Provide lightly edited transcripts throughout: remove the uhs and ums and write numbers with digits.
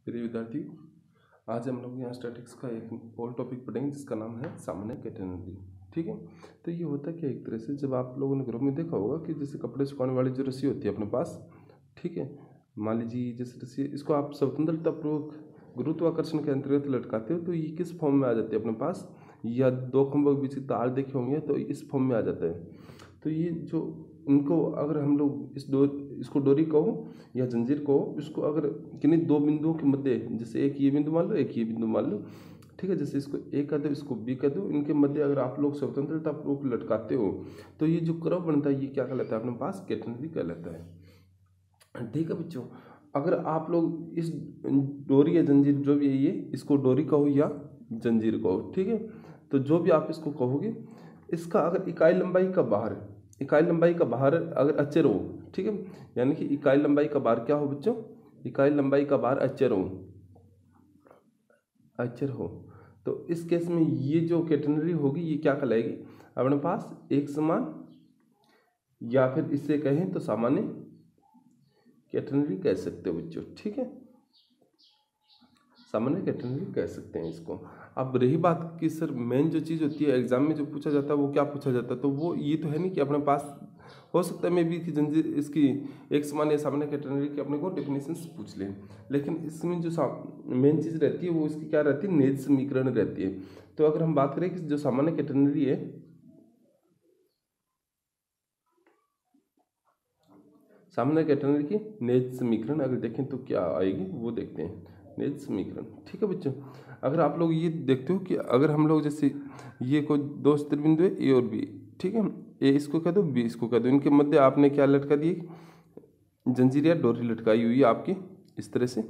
प्रिय विद्यार्थियों, आज हम लोग यहाँ स्टैटिक्स का एक और टॉपिक पढ़ेंगे जिसका नाम है सामान्य कैटेनरी। ठीक है, तो ये होता क्या एक तरह से, जब आप लोगों ने ग्रुप में देखा होगा कि जैसे कपड़े सुखाने वाली जो रस्सी होती है अपने पास, ठीक है, मान लीजिए जैसे रस्सी, इसको आप स्वतंत्रतापूर्वक गुरुत्वाकर्षण के अंतर्गत लटकाते हो तो ये किस फॉर्म में आ जाती है अपने पास, या दो खंभों के बीच तार देखे होंगे तो इस फॉर्म में आ जाता है। तो ये जो इनको अगर हम लोग इसको डोरी कहो या जंजीर कहो, इसको अगर किन्हीं दो बिंदुओं के मध्य, जैसे एक ये बिंदु मान लो, एक ये बिंदु मान लो, ठीक है, जैसे इसको ए कर दो, इसको बी कर दो, इनके मध्य अगर आप लोग स्वतंत्रतापूर्वक लटकाते हो तो ये जो कर्व बनता है ये क्या कहलाता है अपने पास, कैटेनरी कहलाता है। ठीक है बच्चों, अगर आप लोग इस डोरी या जंजीर जो भी है ये, इसको डोरी कहो या जंजीर कहो, ठीक है, तो जो भी आप इसको कहोगे, इसका अगर इकाई लंबाई का बाहर अगर अचर हो, ठीक है, यानी कि इकाई लंबाई का बाहर क्या हो बच्चों, इकाई लंबाई का बाहर अचर हो, तो इस केस में ये जो कैटेनरी होगी ये क्या कहलाएगी अपने पास, एक समान, या फिर इससे कहें तो सामान्य कैटेनरी कह सकते हो बच्चों। ठीक है, सामान्य कैटेनरी कह सकते हैं इसको। अब रही बात कि सर मेन जो चीज़ होती है एग्जाम में जो पूछा जाता है वो क्या पूछा जाता है, तो वो ये तो है नहीं कि अपने पास हो सकता है मे भी कि जंजीर इसकी एक समान या सामान्य कैटेनरी की अपने को डेफिनेशंस पूछ लें, लेकिन इसमें जो मेन चीज़ रहती है वो इसकी क्या रहती है, नेज समीकरण रहती है। तो अगर हम बात करें कि जो सामान्य कैटेनरी है, सामान्य कैटेनरी की नेज समीकरण अगर देखें तो क्या आएगी वो देखते हैं, नेज समीकरण। ठीक है बच्चों, अगर आप लोग ये देखते हो कि अगर हम लोग जैसे ये कोई दो स्थिर बिंदु है ए और बी, ठीक है, ए इसको कह दो, बी इसको कह दो, इनके मध्य आपने क्या लटका दी, जंजीर या डोरी लटकाई हुई है आपकी इस तरह से।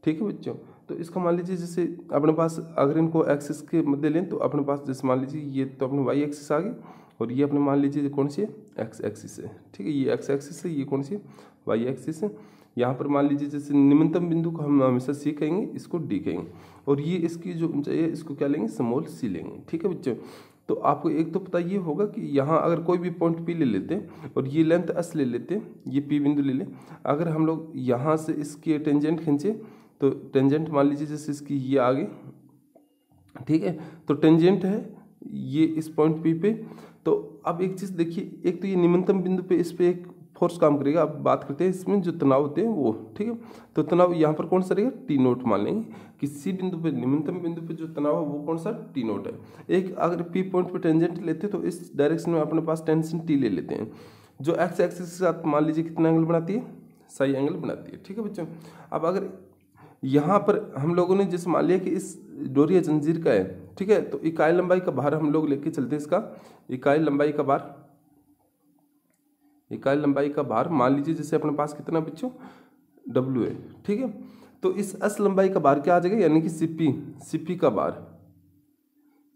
ठीक है बच्चों, तो इसका मान लीजिए जैसे अपने पास अगर इनको एक्सिस के मध्य लें तो अपने पास जैसे मान लीजिए ये तो अपने वाई एक्सिस आ गई और ये अपने मान लीजिए कौन सी है, एक्स एक्सिस है। ठीक है, ये एक्स एक्सिस है, ये कौन सी है, वाई एक्सिस है। यहाँ पर मान लीजिए जैसे निम्नतम बिंदु को हम हमेशा सी कहेंगे, इसको डी कहेंगे, और ये इसकी जो ऊंचाई है इसको क्या लेंगे, स्मॉल सी लेंगे। ठीक है बच्चों, तो आपको एक तो पता ये होगा कि यहाँ अगर कोई भी पॉइंट पी ले लेते हैं और ये लेंथ एस ले लेते हैं, ये पी बिंदु ले लें, अगर हम लोग यहाँ से इसकी टेंजेंट खींचे तो टेंजेंट मान लीजिए जैसे इसकी ये आगे, ठीक है, तो टेंजेंट है ये इस पॉइंट पी पे। तो अब एक चीज़ देखिए, एक तो ये निम्नतम बिंदु पे इस पे एक फोर्स काम करेगा। अब बात करते हैं इसमें जो तनाव होते हैं वो, ठीक है, तो तनाव यहाँ पर कौन सा रहेगा, टी नोट मान लेंगे, किसी बिंदु पे निम्नतम बिंदु पे जो तनाव है वो कौन सा, टी नोट है। एक अगर पी पॉइंट पे टेंजेंट लेते हैं तो इस डायरेक्शन में अपने पास टेंशन टी ले लेते हैं, जो एक्स एक्सिस के साथ मान लीजिए कितना एंगल बनाती है, सही एंगल बनाती है। ठीक है बच्चों, अब अगर यहाँ पर हम लोगों ने जैसे मान लिया कि इस डोरी या जंजीर का है, ठीक है, तो इकाई लंबाई का भार हम लोग लेके चलते हैं, इसका इकाई लंबाई का भार, इकाई लंबाई का भार मान लीजिए जैसे अपने पास कितना बच्चों, डब्ल्यू है। ठीक है, तो इस एस लंबाई का भार क्या आ जाएगा, यानी कि सीपी का भार,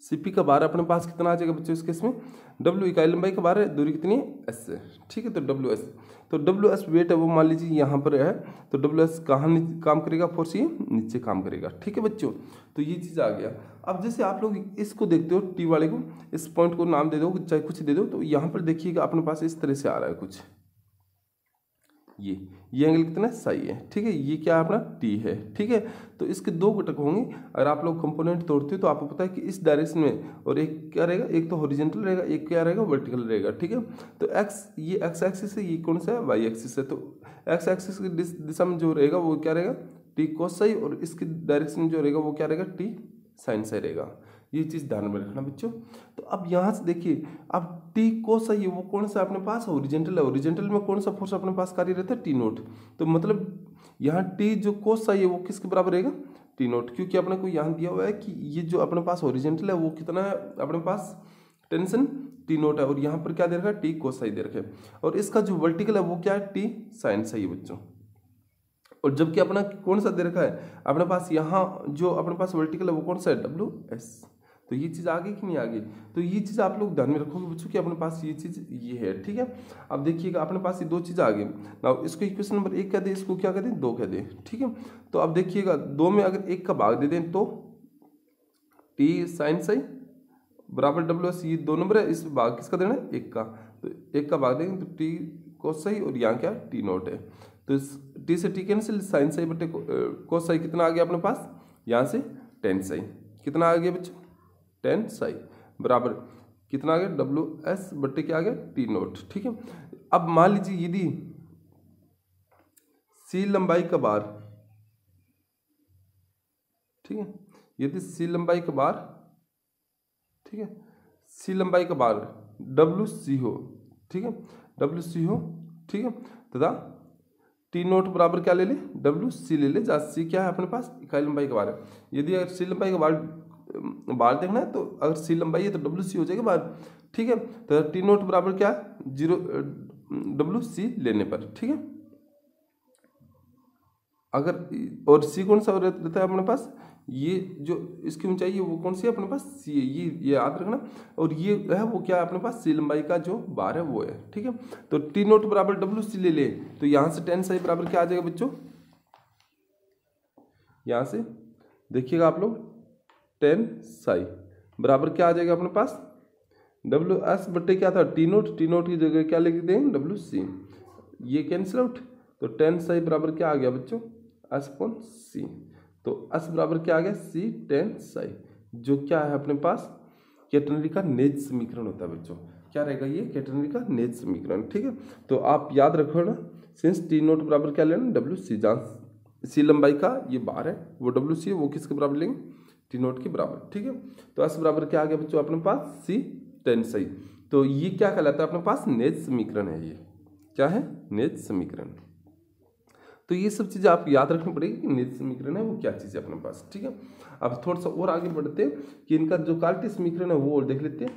सीपी का भार अपने पास कितना आ जाएगा बच्चों इस केस में, डब्ल्यू इकाई लंबाई का भार है, दूरी कितनी है, एस है। ठीक है, तो डब्ल्यू एस, तो डब्ल्यू एस वेट है वो मान लीजिए यहाँ पर है, तो डब्ल्यू एस कहाँ काम करेगा, फोर्स ये नीचे काम करेगा। ठीक है बच्चों, तो ये चीज़ आ गया। अब जैसे आप लोग इसको देखते हो टी वाले को, इस पॉइंट को नाम दे दो चाहे कुछ दे दो, तो यहाँ पर देखिएगा अपने पास इस तरह से आ रहा है कुछ, ये एंगल कितना सही है। ठीक है, ये क्या अपना टी है। ठीक है, तो इसके दो घटक होंगे, अगर आप लोग कंपोनेंट तोड़ते हो तो आपको पता है कि इस डायरेक्शन में, और एक क्या रहेगा, एक तो हॉरिजॉन्टल रहेगा, एक क्या रहेगा, वर्टिकल रहेगा। ठीक है, तो एक्स, ये एक्स एक्सिस है, ये कौन सा है, वाई एक्सिस है, तो एक्स एक्सिस की दिशा में जो रहेगा वो क्या रहेगा, टी कोस साई, और इसकी डायरेक्शन में जो रहेगा वो क्या रहेगा, टी साइन साई रहेगा। ये चीज़ ध्यान में रखना बच्चों। तो अब यहाँ से देखिए, अब टी कोस साई वो कौन सा अपने पास, ओरिजेंटल है, ओरिजेंटल में कौन सा फोर्स अपने पास कार्य रहता है, टी नोट। तो मतलब यहाँ टी जो कोस साई है वो किसके बराबर रहेगा, टी नोट, क्योंकि अपने को यहाँ दिया हुआ है कि ये जो अपने पास ओरिजेंटल है वो कितना है अपने पास, टेंशन टी नोट है, और यहाँ पर क्या दे रखा है, टी कोस साई दे रखा है, और इसका जो वर्टिकल है वो क्या है, टी साइन साई है बच्चों। और जबकि अपना कौन सा दे रखा है अपने पास, यहाँ जो अपने पास वर्टिकल है वो कौन सा है, डब्ल्यू एस। तो ये चीज़ आ गई कि नहीं आ गई, तो ये चीज़ आप लोग ध्यान में रखोगे बच्चों कि अपने पास ये चीज़ ये है। ठीक है, अब देखिएगा अपने पास ये दो चीज़ आ गई ना, इसको इक्वेशन नंबर 1 कह दें, इसको क्या कह दें, 2 कह दें। ठीक है, तो अब देखिएगा 2 में अगर 1 का भाग दे दें तो टी साइन साई बराबर डब्ल्यू एस, ये 2 नंबर है, इस भाग किसका देना है, 1 का, तो 1 का भाग देंगे तो टी कोस साई, और यहाँ क्या टी नोट है। तो टी से टी कैंसिल, साइन साई बटे कोस साई कितना आ गया अपने पास, यहाँ से टेन साई कितना आ गया बच्चों, टेन साई बराबर कितना आ गया, डब्ल्यू एस बटे क्या आ गया, टी नोट। ठीक है, अब मान लीजिए यदि सी लंबाई का बार, ठीक है, यदि सी लंबाई का बार, ठीक है, सी लंबाई का बार डब्ल्यू सी हो, ठीक है, डब्ल्यू सी हो, ठीक है, तथा टी नोट बराबर क्या ले ले, डब्ल्यू सी ले ले, जहाँ सी क्या है अपने पास, इकाई लंबाई का बार है। यदि अगर सी लंबाई का बार देखना है तो अगर सी लंबाई है तो डब्ल्यू सी हो जाएगा बार, ठीक है, तो टी नोट बराबर क्या है, 0 डब्ल्यू सी लेने पर, ठीक है। अगर और सी कौन सा रहता है अपने पास, ये जो इसकी ऊंचाई है वो कौन सी है अपने पास, सी है, ये याद रखना। और ये है वो क्या है अपने पास, सी लंबाई का जो बार है वो है, ठीक है। तो टी नोट बराबर डब्ल्यू सी ले ले, तो यहाँ से टेन साई बराबर क्या आ जाएगा बच्चों, यहाँ से देखिएगा आप लोग, टेन साई बराबर क्या आ जाएगा अपने पास, डब्ल्यू एस बटे क्या था, टी नोट की जगह क्या लिख देंगे, डब्ल्यू सी, ये कैंसिल आउट, तो टेन साई बराबर क्या आ गया बच्चों, एस अपॉन सी। तो एस बराबर क्या आ गया, सी टेन साई, जो क्या है अपने पास, कैटेनरी का नेज समीकरण होता है बच्चों। क्या रहेगा ये, कैटेनरी का नेज समीकरण, ठीक है। तो आप याद रखो ना, सिंस टी नोट बराबर क्या लेना, डब्ल्यू सी, जहाँ सी लंबाई का ये बार है वो डब्ल्यू सी है, वो किसके बराबर लेंगे, टी नोट के बराबर, ठीक है। तो एस बराबर क्या आ गया बच्चों अपने पास, सी टेन साई। तो ये क्या कहलाता है अपने पास, नेज समीकरण है, ये क्या है, नेज समीकरण। तो ये सब चीज़ें आप याद रखनी पड़ेगी कि नेज समीकरण है वो क्या चीज़ है अपने पास, ठीक है। अब थोड़ा सा और आगे बढ़ते हैं कि इनका जो कार्तीय समीकरण है वो और देख लेते हैं।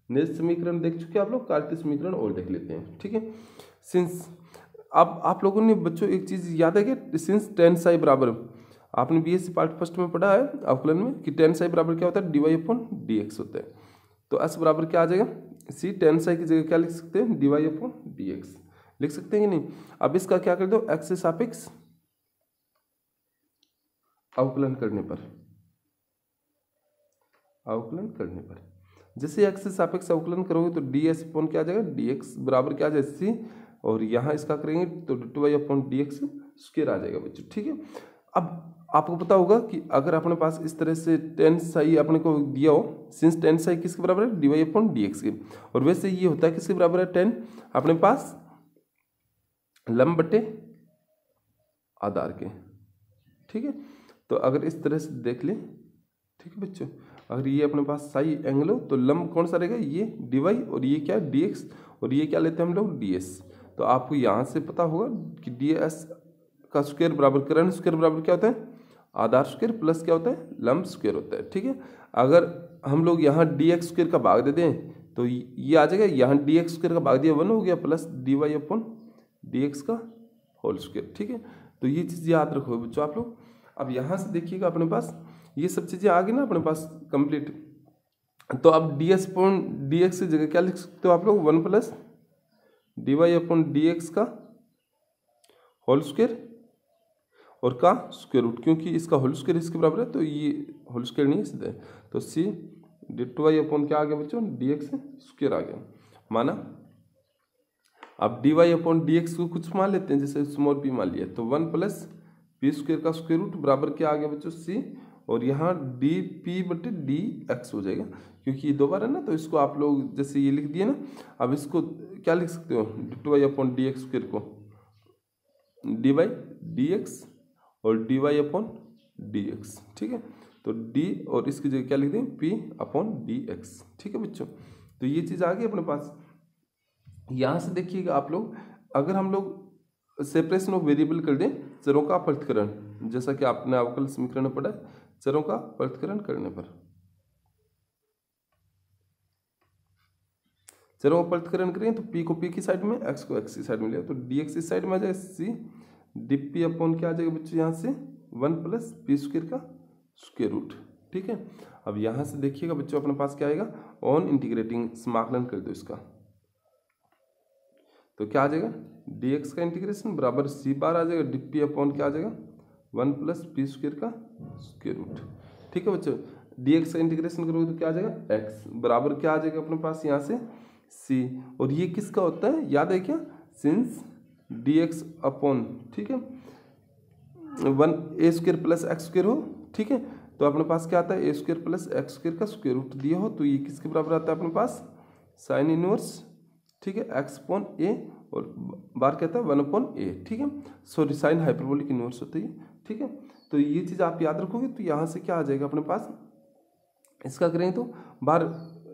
नेज समीकरण देख चुके आप लोग, कार्तीय समीकरण और देख लेते हैं, ठीक है। सिंस अब आप लोगों ने बच्चों एक चीज़ याद है कि सिंस टेन साई बराबर, आपने बीएससी पार्ट फर्स्ट में पढ़ा है अवकलन में कि टेन साई बराबर क्या होता है, dy अपॉन dx होता है। तो एस बराबर क्या आ जाएगा, सी टेन साई की जगह क्या लिख सकते हैं, dy अपॉन dx लिख सकते हैं कि नहीं। अब इसका क्या कर दो, x से सापेक्ष अवकलन करने पर, जैसे x से सापेक्ष अवकलन करोगे तो ds अपॉन क्या आ जाएगा, dx बराबर क्या आ जाएगा, c, और यहाँ इसका करेंगे तो dy अपॉन dx स्क्वायर आ जाएगा बच्चों, ठीक है। अब आपको पता होगा कि अगर अपने पास इस तरह से टेन साई अपने को दिया हो, सिंस टेन साई किसके बराबर है, dy अपॉन dx के, और वैसे ये होता है किसके बराबर है, टेन अपने पास लंब बटे आधार के, ठीक है। तो अगर इस तरह से देख लें, ठीक है बच्चों, अगर ये अपने पास साई एंगल हो तो लंब कौन सा रहेगा, ये dy, और ये क्या है dx, और ये क्या लेते हैं हम लोग ds। तो आपको यहाँ से पता होगा कि ds का स्क्वायर बराबर कर्ण स्क्वायर बराबर क्या होता है, आधार स्क्वायर प्लस क्या होता है, लंब स्क्वायर होता है, ठीक है। अगर हम लोग यहाँ dx स्क्वायर का भाग दे दें तो ये आ जाएगा, यहाँ dx स्क्वायर का भाग दिया 1 हो गया, प्लस dy अपॉन dx का होल स्क्वायर, ठीक है। तो ये चीज़ याद रखो बच्चों आप लोग। अब यहाँ से देखिएगा अपने पास ये सब चीज़ें आ गई ना अपने पास कंप्लीट। तो अब ds अपॉन dx की जगह क्या लिख सकते हो आप लोग, 1 प्लस dy अपॉन dx का होल स्क्वायर और का स्क्वायर रूट, क्योंकि इसका होल स्क्वायर इसके बराबर है तो ये होल स्क्वायर नहीं है सीधे, तो c dy अपॉन क्या आ गया बच्चों, dx स्क्वायर आ गया माना। अब dy अपॉन dx को कुछ मान लेते हैं, जैसे स्मॉल p मान लिया, तो 1 प्लस पी स्क्वायर का स्क्वायर रूट बराबर क्या आ गया बच्चों, c, और यहाँ dp बटे dx हो जाएगा, क्योंकि ये दो बार है ना, तो इसको आप लोग जैसे ये लिख दिए ना, अब इसको क्या लिख सकते हो, dy अपॉन dx स्क्वायर को dy dx और dy अपॉन dx, ठीक है। तो d और इसकी जगह क्या लिख दें, p अपॉन dx, ठीक है बच्चों। तो ये चीज़ आ गई अपने पास। यहाँ से देखिएगा आप लोग, अगर हम लोग सेपरेशन ऑफ वेरिएबल कर दें, चरों का पृथक्करण, जैसा कि आपने अवकल समीकरण में पढ़ा, चरों का पृथक्करण करने पर, चरों का पृथक्करण करें तो p को p की साइड में, x को x की साइड में लिया, तो dx इस साइड में आ जाएगा, c dp अपॉन क्या आ जाएगा बच्चों, यहाँ से 1 प्लस पी स्क्वायर का स्क्वायर रूट, ठीक है। अब यहाँ से देखिएगा बच्चों अपने पास क्या आएगा, ऑन इंटीग्रेटिंग समाकलन कर दो इसका, तो क्या आ जाएगा, dx का इंटीग्रेशन बराबर c बार आ जाएगा, dp अपॉन क्या आ जाएगा, 1 प्लस पी स्क्वायर का स्क्वायर रूट, ठीक है बच्चों। dx का इंटीग्रेशन करोगे तो क्या आ जाएगा, x बराबर क्या आ जाएगा अपने पास यहाँ से c, और ये किसका होता है याद है क्या, सिंस dx अपॉन, ठीक है, 1a² प्लस x² हो, ठीक है, तो अपने पास क्या आता है a² प्लस x² का स्क्वायर रूट दिया हो तो ये किसके बराबर आता है अपने पास साइन इनवर्स, ठीक है, x अपॉन a और बार क्या था 1/a, ठीक है, सॉरी साइन हाइपरबोलिक इनवर्स होता है, ठीक है। तो ये चीज़ आप याद रखोगे तो यहाँ से क्या आ जाएगा अपने पास, इसका करें तो बार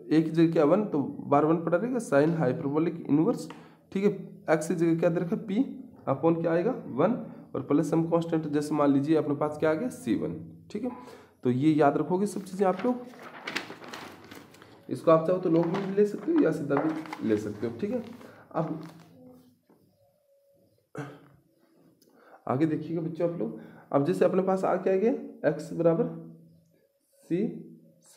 एक की जगह क्या 1 तो बार 1 पड़ा रहेगा साइन हाइपरबोलिक इनवर्स, ठीक है, x की जगह क्या दे रखा p अपॉन क्या आएगा 1 और प्लस सम कांस्टेंट जैसे मान लीजिए अपने पास क्या आ गया c1, ठीक है। तो ये याद रखोगे सब चीज़ें आप लोग, इसको आप चाहो तो लोग भी ले सकते हो या सीधा भी ले सकते हो, ठीक है। अब आगे देखिएगा बच्चों आप लोग, अब जैसे अपने पास आ क्या गया x बराबर c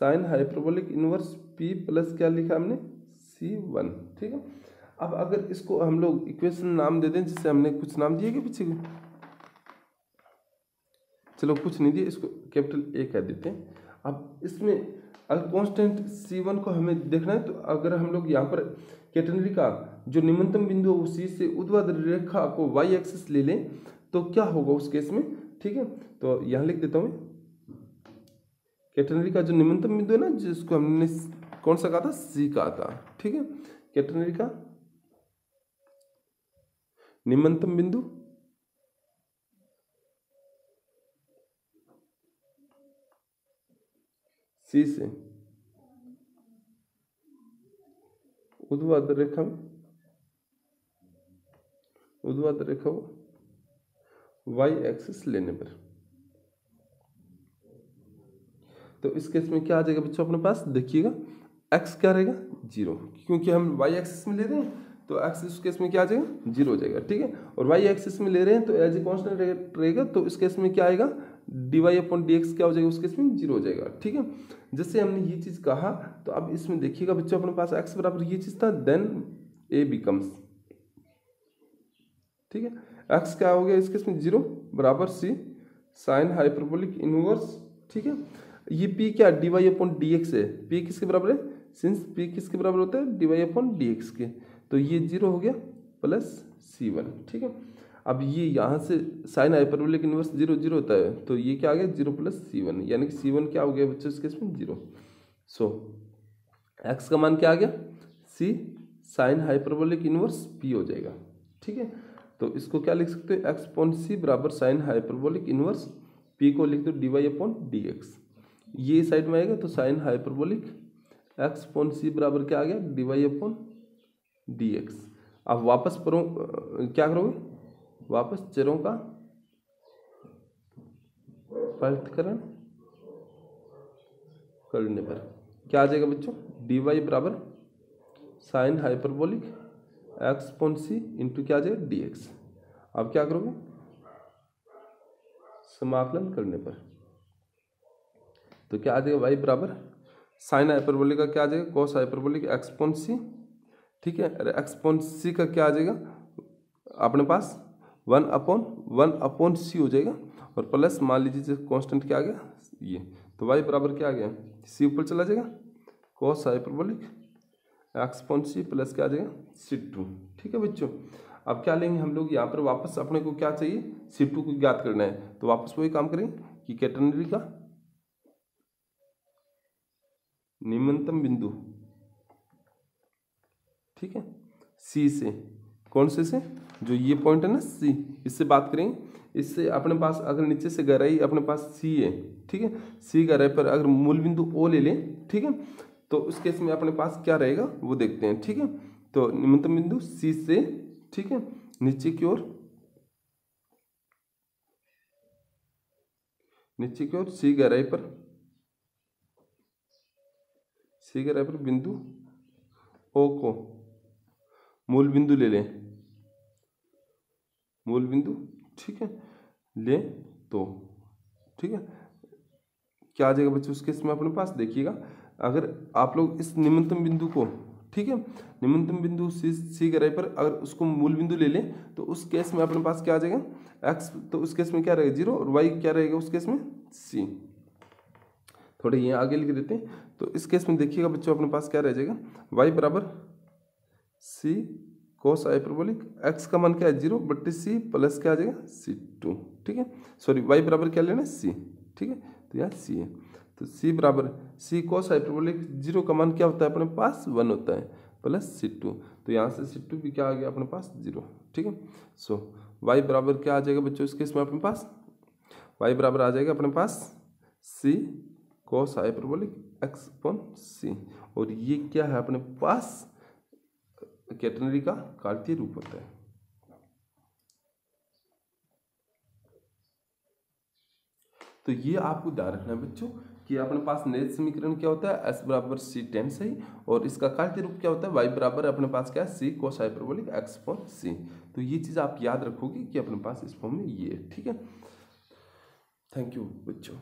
sine hyperbolic inverse p plus क्या लिखा हमने c1, ठीक है। अब अगर इसको हम लोग इक्वेशन नाम दे दें, जिससे हमने कुछ नाम दिए कि पीछे, चलो कुछ नहीं दिए, इसको कैपिटल A कह देते हैं। अब इसमें अगर कांस्टेंट c1 को हमें देखना है तो अगर हम लोग यहाँ पर कैटेनरी का जो निम्नतम बिंदु है वो C से ऊर्ध्वाधर रेखा को y एक्सिस ले लें तो क्या होगा उस केस में, ठीक है। तो यहाँ लिख देता हूँ कैटेनरी का जो निम्नतम बिंदु है ना, जिसको हमने कौन सा कहा था C कहा था, ठीक है, कैटेनरी का निम्नतम बिंदु C से ऊर्ध्वाधर रेखा में ऊर्ध्वाधर रेखा को y एक्सिस लेने पर, तो इस केस में क्या आ जाएगा बच्चों अपने पास देखिएगा x क्या रहेगा 0, क्योंकि हम y एक्सिस में ले रहे हैं तो x इस केस में क्या आ जाएगा 0 हो जाएगा, ठीक है। और y एक्सिस में ले रहे हैं तो एज ए कांस्टेंट रहेगा तो इस केस में क्या आएगा dy अपॉन dx क्या हो जाएगा उस केस में 0 हो जाएगा, ठीक है। जैसे हमने ये चीज़ कहा तो अब इसमें देखिएगा बच्चों अपने पास x बराबर ये चीज़ था, देन a बिकम्स, ठीक है, x क्या हो गया इस केस में 0 बराबर c साइन हाइपरबोलिक इनवर्स, ठीक है। ये p क्या dy अपॉन dx है, p किसके बराबर है, सिंस p किसके बराबर होता है dy अपॉन dx के, तो ये 0 हो गया प्लस c1, ठीक है। अब ये यहाँ से साइन हाइपरबोलिक इनवर्स 0 0 होता है तो ये क्या आ गया 0 प्लस c1, यानी कि c1 क्या हो गया बच्चों इस केस में 0। सो x का मान क्या आ गया c sine hyperbolic inverse p हो जाएगा, ठीक है। तो इसको क्या लिख सकते हो x अपॉन c बराबर साइन हाइपरबोलिक इनवर्स p को लिख दो dy अपॉन dx, ये साइड में आएगा तो sine hyperbolic x upon c बराबर क्या आ गया dy अपॉन dx। अब वापस क्या करोगे, वापस चरों का पृथक्करण करने पर क्या आ जाएगा बच्चों dy बराबर sine hyperbolic x upon c into क्या आ जाएगा dx। अब क्या करोगे समाकलन करने पर तो क्या आ जाएगा y बराबर साइन हाइपरबोलिक का क्या आ जाएगा cos hyperbolic x upon c, ठीक है, अरे x अपॉन c का क्या आ जाएगा अपने पास 1 अपॉन c हो जाएगा और प्लस मान लीजिए कांस्टेंट क्या आ गया ये, तो y बराबर क्या आ गया c ऊपर चला जाएगा cos hyperbolic x upon c plus क्या आ जाएगा c2, ठीक है बच्चों। अब क्या लेंगे हम लोग यहाँ पर वापस अपने को क्या चाहिए c2 को ज्ञात करना है, तो वापस वही काम करेंगे कि कैटेनरी का निम्नतम बिंदु, ठीक है, C से कौन से जो ये पॉइंट है ना C, इससे बात करेंगे, इससे अपने पास अगर नीचे से गहराई अपने पास C है, ठीक है, C गहराई पर अगर मूल बिंदु O ले लें, ठीक है, तो उस केस में अपने पास क्या रहेगा वो देखते हैं, ठीक है। तो निम्नतम बिंदु C से, ठीक है, नीचे की ओर C गहराई पर बिंदु O को मूल बिंदु ले लें, मूल बिंदु, ठीक है, ले तो ठीक है क्या आ जाएगा बच्चों उस केस में अपने पास देखिएगा अगर आप लोग इस निम्नतम बिंदु को, ठीक है, निम्नतम बिंदु सी गहराई पर अगर उसको मूल बिंदु ले लें तो उस केस में अपने पास क्या आ जाएगा x, तो उस केस में क्या रहेगा 0 और y क्या रहेगा उस केस में c। थोड़े ये आगे लिख देते हैं, तो इस केस में देखिएगा बच्चों अपने पास क्या रह जाएगा y बराबर c कोस हाइपरबोलिक एक्स का मान क्या है 0 बट्टे सी प्लस क्या आ जाएगा C2, ठीक है। सॉरी वाई बराबर क्या लेना है C, ठीक है। तो यहाँ C है, तो C बराबर C कोस हाइपरबोलिक 0 का मान क्या होता है अपने पास 1 होता है प्लस C2, तो यहाँ से C2 भी क्या आ गया अपने पास 0, ठीक है। सो y बराबर क्या आ जाएगा बच्चों इस केस में अपने पास, y बराबर आ जाएगा अपने पास C cos hyperbolic x upon C, और ये क्या है अपने पास कैटेनरी का कार्तीय रूप होता है। तो ये आपको ध्यान रखना है बच्चों कि अपने पास नियत समीकरण क्या होता है s बराबर C tan सही, और इसका कार्तीय रूप क्या होता है y बराबर अपने पास क्या है C cos hyperbolic x upon C। तो ये चीज़ आप याद रखोगे कि अपने पास इस फॉर्म में ये है, ठीक है। थैंक यू बच्चों।